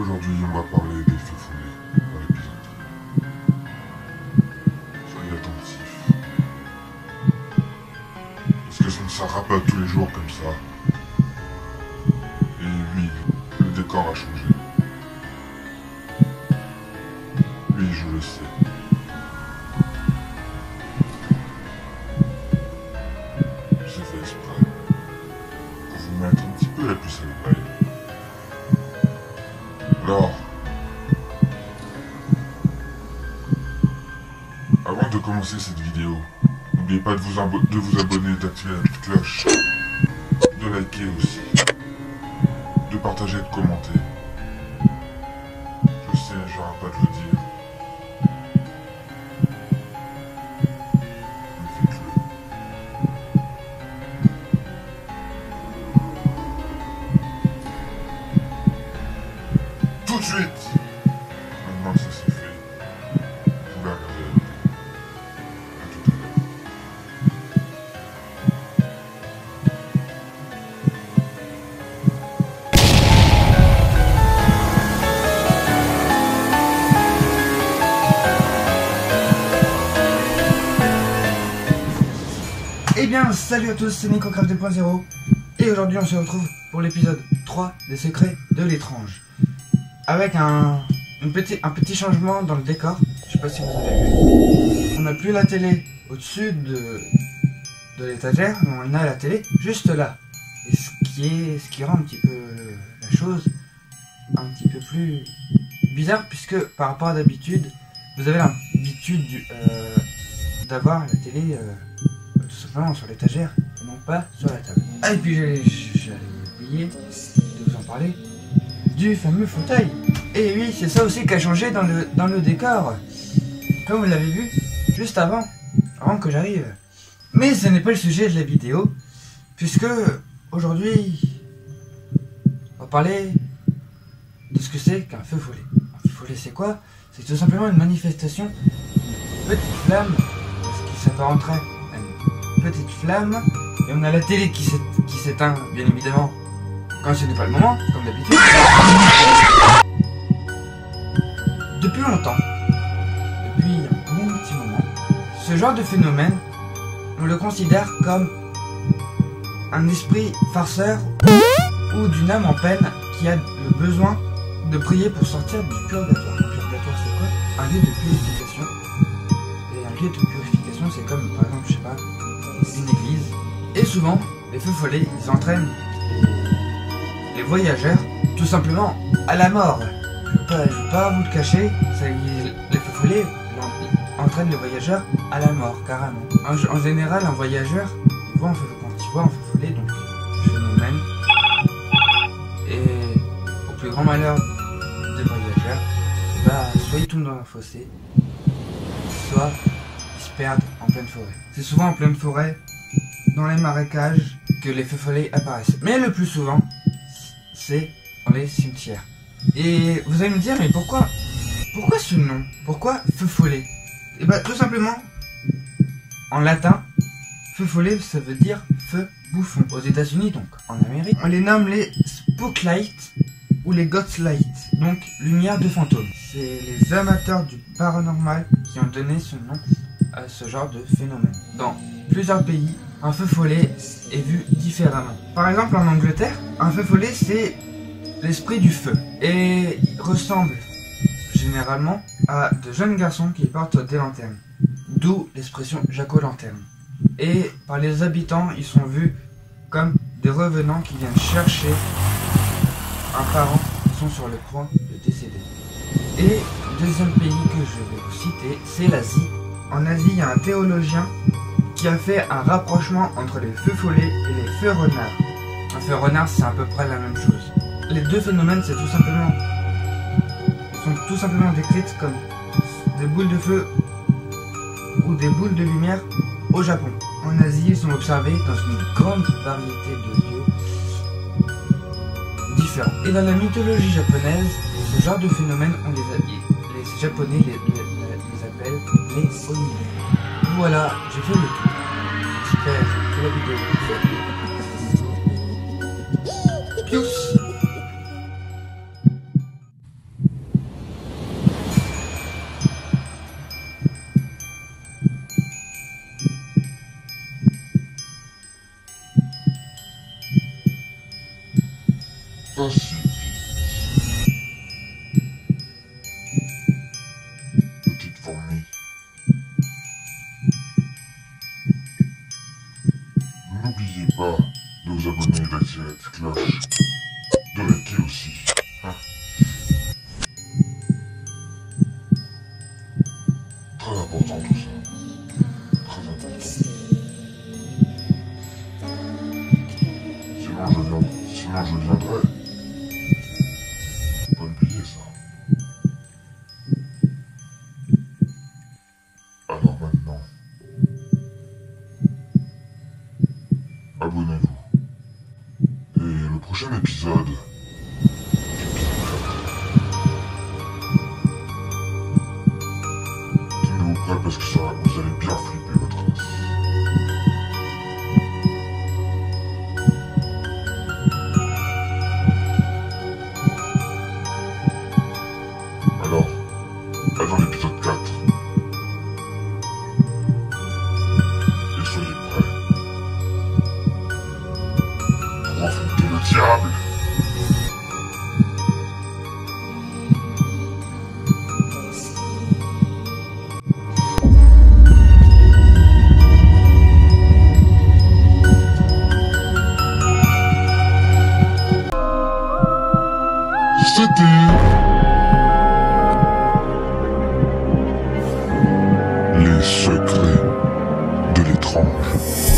Aujourd'hui, on va parler des feux follets dans l'épisode. Soyez attentifs. Parce que ça ne s'arrête pas tous les jours comme ça. Et oui, le décor a changé. Oui, je le sais. J'ai fait exprès. Pour vous mettre un petit peu la puce à l'oreille. Alors, avant de commencer cette vidéo, n'oubliez pas de vous abonner, d'activer la petite cloche, de liker aussi, de partager et de commenter. Je sais, j'arrête pas de le dire. Mais faites-le. Tout de suite! Maintenant que ça c'est fait, vous pouvez regarder la vidéo. À tout à l'heure. Eh bien, salut à tous, c'est NicoCraft 2.0 et aujourd'hui on se retrouve pour l'épisode 3 des secrets de l'étrange. Avec un petit changement dans le décor, je sais pas si vous avez vu. On n'a plus la télé au-dessus de l'étagère, mais on a la télé juste là. Et ce qui rend un petit peu la chose un petit peu plus bizarre, puisque par rapport à d'habitude, vous avez l'habitude d'avoir la télé tout simplement sur l'étagère et non pas sur la table. Ah, et puis j'avais oublié de vous en parler du fameux fauteuil. Et oui, c'est ça aussi qui a changé dans le décor, comme vous l'avez vu juste avant que j'arrive. Mais ce n'est pas le sujet de la vidéo, puisque aujourd'hui on va parler de ce que c'est qu'un feu follet. Un feu follet, c'est quoi? C'est tout simplement une manifestation, une petite flamme, ce qui s'apparenterait à une petite flamme, et on a la télé qui s'éteint, bien évidemment, quand ce n'est pas le moment, comme d'habitude. Depuis longtemps, depuis un bon petit moment, ce genre de phénomène, on le considère comme un esprit farceur ou d'une âme en peine qui a le besoin de prier pour sortir du purgatoire. Le purgatoire, c'est quoi? Un lieu de purification. Et un lieu de purification, c'est comme, par exemple, je sais pas, une église. Et souvent, les feux follets, ils entraînent les voyageurs, tout simplement, à la mort. Je vais pas vous le cacher, les feux follets entraînent les voyageurs à la mort, carrément. En général, un voyageur, quand il voit un feu follet, donc phénomène, et au plus grand malheur des voyageurs, soit ils tombent dans un fossé, soit ils se perdent en pleine forêt. C'est souvent en pleine forêt, dans les marécages, que les feux follets apparaissent. Mais le plus souvent, c'est dans les cimetières. Et vous allez me dire, mais pourquoi ce nom? Pourquoi feu follet? Et bah tout simplement, en latin, feu follet, ça veut dire feu bouffon. Aux États-Unis, donc en Amérique, on les nomme les spooklights ou les ghostlights, donc lumière de fantôme. C'est les amateurs du paranormal qui ont donné ce nom à ce genre de phénomène. Dans plusieurs pays, un feu follet est vu différemment. Par exemple, en Angleterre, un feu follet, c'est l'esprit du feu. Et il ressemble généralement à de jeunes garçons qui portent des lanternes. D'où l'expression jack-o'-lanterne. Et par les habitants, ils sont vus comme des revenants qui viennent chercher un parent qui sont sur le point de décéder. Et le deuxième pays que je vais vous citer, c'est l'Asie. En Asie, il y a un théologien qui a fait un rapprochement entre les feux follets et les feux renards. Un feu renard, c'est à peu près la même chose. Les deux phénomènes, sont tout simplement décrites comme des boules de feu ou des boules de lumière au Japon. En Asie, ils sont observés dans une grande variété de lieux différents. Et dans la mythologie japonaise, ce genre de phénomène, les Japonais les appellent les oniri. Voilà, j'ai fait le tour. J'espère que la vidéo vous a plu. Pius! d'activer la petite cloche, de liker aussi. Hein. Très important tout ça. Très important. Sinon je viendrai. Faut pas oublier ça. Alors maintenant, abonnez-vous. Et le prochain épisode, tenez-vous prêts parce que ça, vous allez bien flipper votre race. Alors, à dans l'épisode 4. Et soyez prêts pour affronter le diable. C'était les secrets de l'étrange.